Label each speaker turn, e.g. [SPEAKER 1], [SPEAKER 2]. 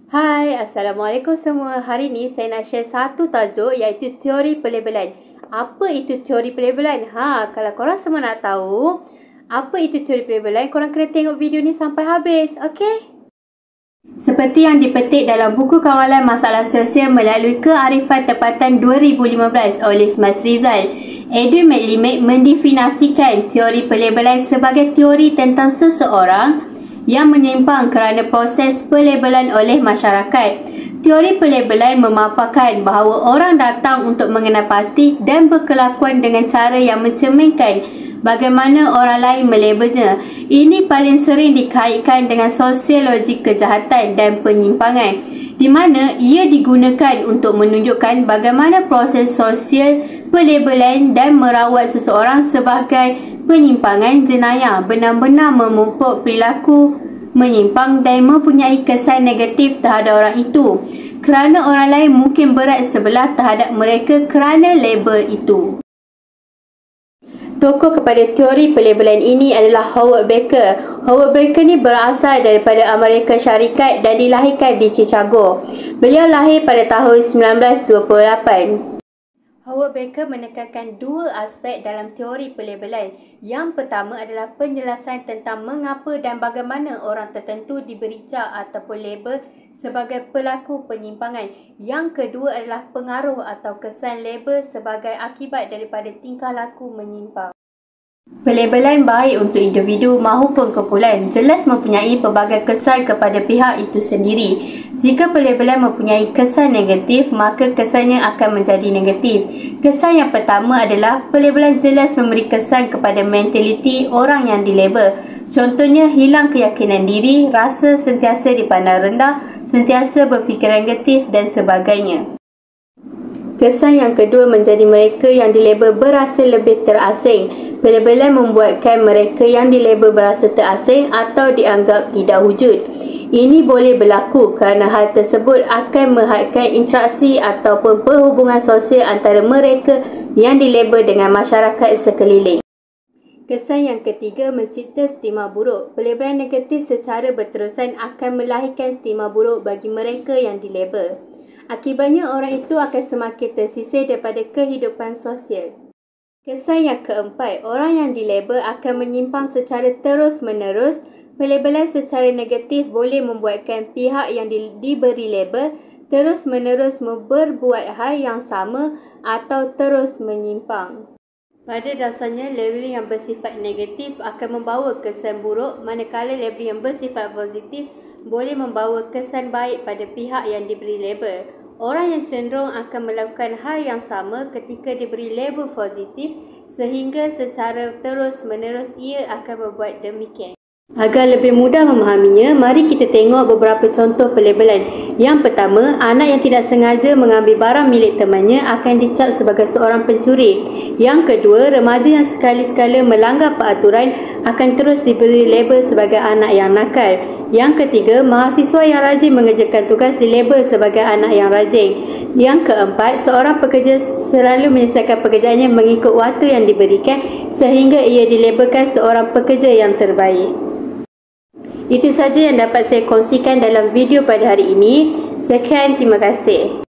[SPEAKER 1] Hai, Assalamualaikum semua. Hari ni saya nak share satu tajuk iaitu teori pelabelan. Apa itu teori pelabelan? Kalau korang semua nak tahu apa itu teori pelabelan, korang kena tengok video ni sampai habis, okey? Seperti yang dipetik dalam buku kawalan masalah sosial melalui kearifan tempatan 2015 oleh Mas Rizal, Edwin McLemake mendefinisikan teori pelabelan sebagai teori tentang seseorang yang menyimpang kerana proses pelabelan oleh masyarakat. Teori pelabelan memaparkan bahawa orang datang untuk mengenal pasti dan berkelakuan dengan cara yang mencerminkan bagaimana orang lain melabelnya. Ini paling sering dikaitkan dengan sosiologi kejahatan dan penyimpangan, di mana ia digunakan untuk menunjukkan bagaimana proses sosial pelabelan dan merawat seseorang sebagai penyimpangan jenayah benar-benar memupuk perilaku menyimpang dan mempunyai kesan negatif terhadap orang itu, kerana orang lain mungkin berat sebelah terhadap mereka kerana label itu. Tokoh kepada teori pelabelan ini adalah Howard Baker. Howard Baker ni berasal daripada Amerika Syarikat dan dilahirkan di Chicago. Beliau lahir pada tahun 1928. Howard Baker menekankan dua aspek dalam teori pelabelan. Yang pertama adalah penjelasan tentang mengapa dan bagaimana orang tertentu diberi cap ataupun label sebagai pelaku penyimpangan. Yang kedua adalah pengaruh atau kesan label sebagai akibat daripada tingkah laku menyimpang. Pelabelan baik untuk individu maupun kumpulan jelas mempunyai pelbagai kesan kepada pihak itu sendiri. Jika pelabelan mempunyai kesan negatif, maka kesannya akan menjadi negatif. Kesan yang pertama adalah pelabelan jelas memberi kesan kepada mentaliti orang yang dilabel. Contohnya, hilang keyakinan diri, rasa sentiasa dipandang rendah, sentiasa berfikiran negatif dan sebagainya. Kesan yang kedua menjadi mereka yang dilabel berasa lebih terasing. Pelabelan membuatkan mereka yang dilabel berasa terasing atau dianggap tidak wujud. Ini boleh berlaku kerana hal tersebut akan menghadkan interaksi ataupun perhubungan sosial antara mereka yang dilabel dengan masyarakat sekeliling. Kesan yang ketiga mencipta stigma buruk. Pelabelan negatif secara berterusan akan melahirkan stigma buruk bagi mereka yang dilabel. Akibatnya orang itu akan semakin tersisih daripada kehidupan sosial. Kesan yang keempat, orang yang dilabel akan menyimpang secara terus-menerus. Pelabelan secara negatif boleh membuatkan pihak yang diberi label terus-menerus berbuat hal yang sama atau terus menyimpang. Pada dasarnya, labeling yang bersifat negatif akan membawa kesan buruk, manakala labeling yang bersifat positif boleh membawa kesan baik pada pihak yang diberi label. Orang yang cenderung akan melakukan hal yang sama ketika diberi label positif, sehingga secara terus-menerus ia akan berbuat demikian. Agar lebih mudah memahaminya, mari kita tengok beberapa contoh pelabelan. Yang pertama, anak yang tidak sengaja mengambil barang milik temannya akan dicap sebagai seorang pencuri. Yang kedua, remaja yang sekali-sekala melanggar peraturan akan terus diberi label sebagai anak yang nakal. Yang ketiga, mahasiswa yang rajin mengerjakan tugas dilabel sebagai anak yang rajin. Yang keempat, seorang pekerja selalu menyelesaikan pekerjaannya mengikut waktu yang diberikan sehingga ia dilabelkan seorang pekerja yang terbaik. Itu saja yang dapat saya kongsikan dalam video pada hari ini. Sekian, terima kasih.